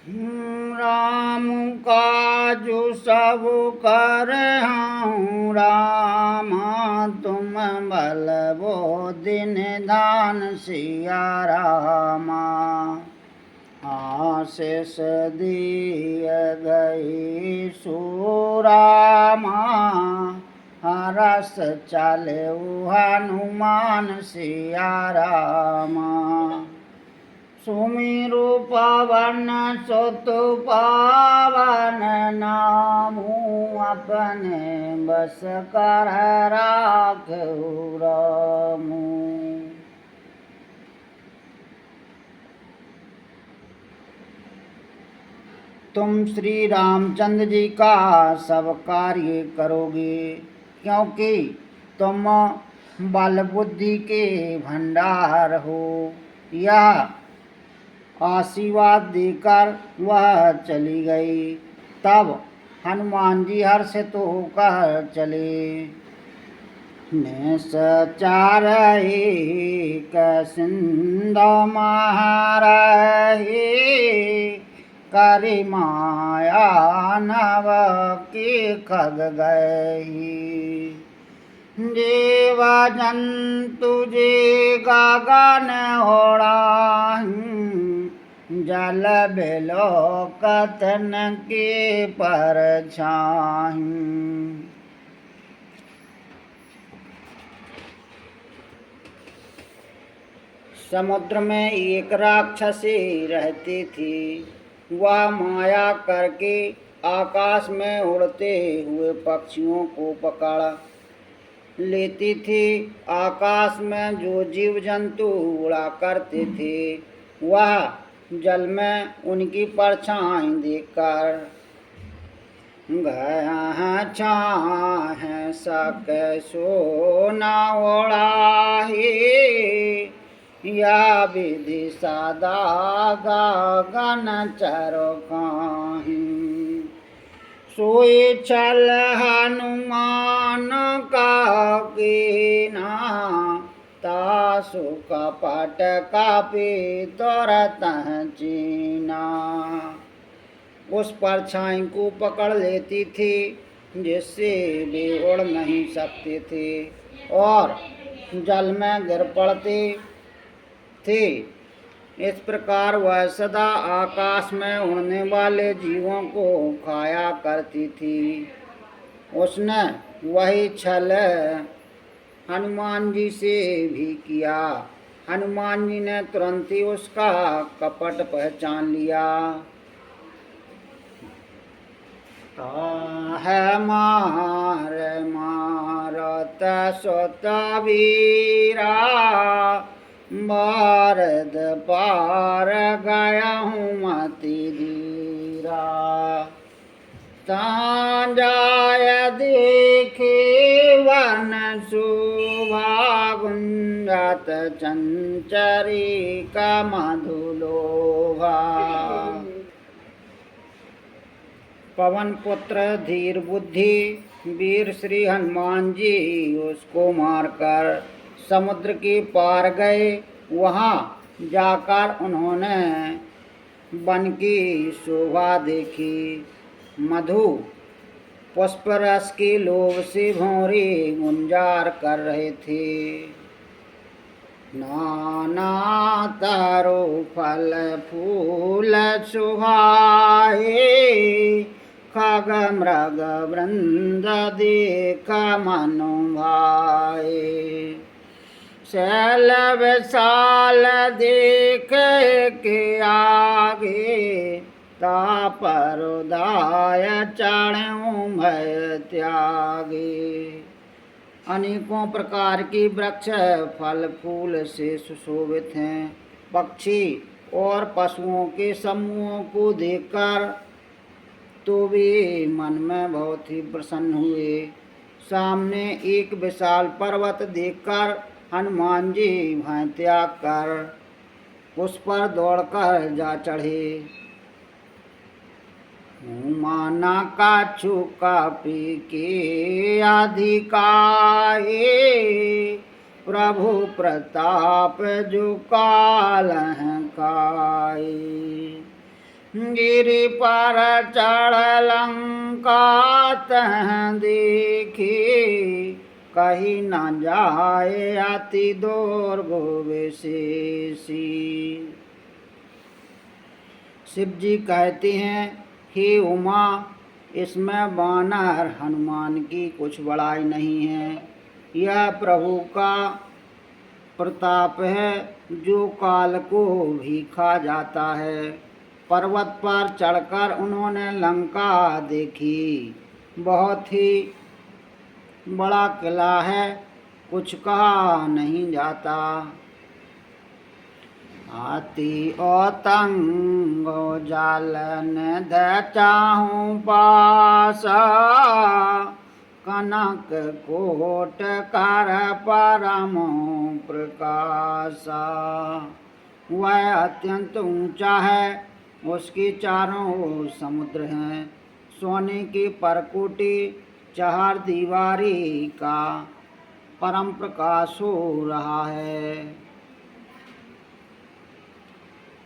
राम काजु सब करहूँ रामा, तुम बल बुद्धि निधान सिया रामा। आशीष दिय गई सुरामा, हरस चले हनुमान सिया रामा। सुमिरु पवन सुत पावन, नामू अपने बस कर राखहु रामू। तुम श्री रामचंद्र जी का सब कार्य करोगे, क्योंकि तुम बल बुद्धि के भंडार हो। यह आशीर्वाद देकर वह चली गई। तब हनुमान जी हर्षित होकर चले। निश्चर एक सिंधु महारही, करि माया नभ की खग गई। जीव जंतु जे गगन ओढ़ाहीं, जल बिलोकतन के परछाहीं। समुद्र में एक राक्षसी रहती थी। वह माया करके आकाश में उड़ते हुए पक्षियों को पकड़ लेती थी। आकाश में जो जीव जंतु उड़ा करते थे, वह जल में उनकी परछाई देखकर गया छाह सक सो न ओढ़ाही। या विधि सदा गगन चरो काहीं, सोई छल हनुमान का कीना, तासु कपट कापी तुरत चीना। उस परछाई को पकड़ लेती थी, जिससे वे उड़ नहीं सकते थे और जल में गिर पड़ते थे। इस प्रकार वह सदा आकाश में उड़ने वाले जीवों को खाया करती थी। उसने वही छल हनुमान जी से भी किया। हनुमान जी ने तुरंत ही उसका कपट पहचान लिया। है मार मारत सुत वीरा, भारत पार गया हूँ मति धीरा। तांजाय देखे वन शोभा, गुंजत चंचरी का मधुलोभा। पवन पुत्र धीर बुद्धि वीर श्री हनुमान जी उसको मारकर समुद्र के पार गए। वहाँ जाकर उन्होंने वन की शोभा देखी। मधु पुष्प रस के लोभ से भौरे गुंजार कर रहे थे। नाना तारो फल फूल सुहाए, खग मृग वृंद देख मनु भाए। शैल विशाल देख के आगे, तापर उदाय चढ़ूं भय त्यागे। अनेकों प्रकार की वृक्ष फल फूल से सुशोभित हैं। पक्षी और पशुओं के समूहों को देखकर तो वे मन में बहुत ही प्रसन्न हुए। सामने एक विशाल पर्वत देखकर हनुमान जी भय त्याग कर उस पर दौड़कर जा चढ़े। माना काछु कापी के अधिकाए, प्रभु प्रताप जो काल काए। गिरि पर चढ़ लंका तह देखी, कही न जाए अति दुर्ग विशेषी। शिव जी कहते हैं, हे उमा, इसमें वानर हनुमान की कुछ बड़ाई नहीं है। यह प्रभु का प्रताप है जो काल को भी खा जाता है। पर्वत पर चढ़कर उन्होंने लंका देखी। बहुत ही बड़ा किला है, कुछ कहा नहीं जाता। हाथी ओतंग जालन चाहूँ पासा, कनक कोट कर परम प्रकाशा। वह अत्यंत ऊंचा है, उसकी चारों ओर समुद्र हैं। सोने की परकोटी चार दीवारी का परम प्रकाश हो रहा है।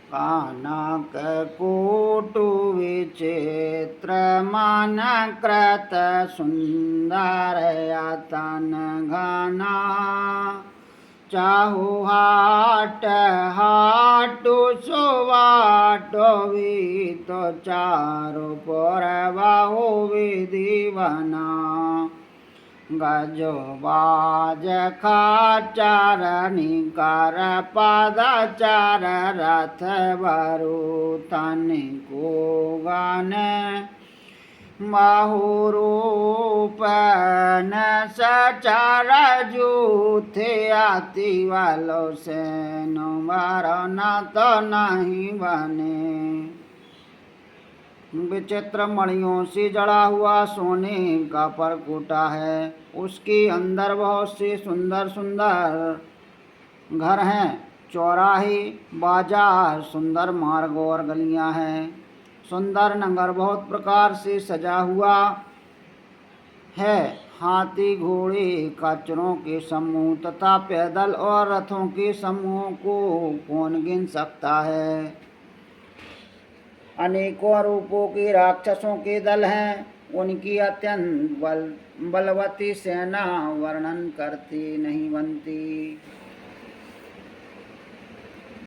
कानक कोटु विचित्र मन कृत सुंदर यतन घना, चाहु हाट हाटु सुवाटो तो चारु पुर बाहु विधि बना। गजो बाज खाचार निकर पदचार रथ बरु तनिको गन, बहुरूप न सचार जूथे अति वालो से न तो नहीं बने। विचित्र मणियों से जड़ा हुआ सोने का परकोटा है। उसके अंदर बहुत से सुंदर सुंदर घर हैं, चौराहे, बाजार, सुंदर मार्ग और गलियां हैं। सुंदर नगर बहुत प्रकार से सजा हुआ है। हाथी घोड़े खच्चरों के समूह तथा पैदल और रथों के समूहों को कौन गिन सकता है। अनेकों रूपों के राक्षसों के दल हैं, उनकी अत्यंत बलवती सेना वर्णन करती नहीं बनती।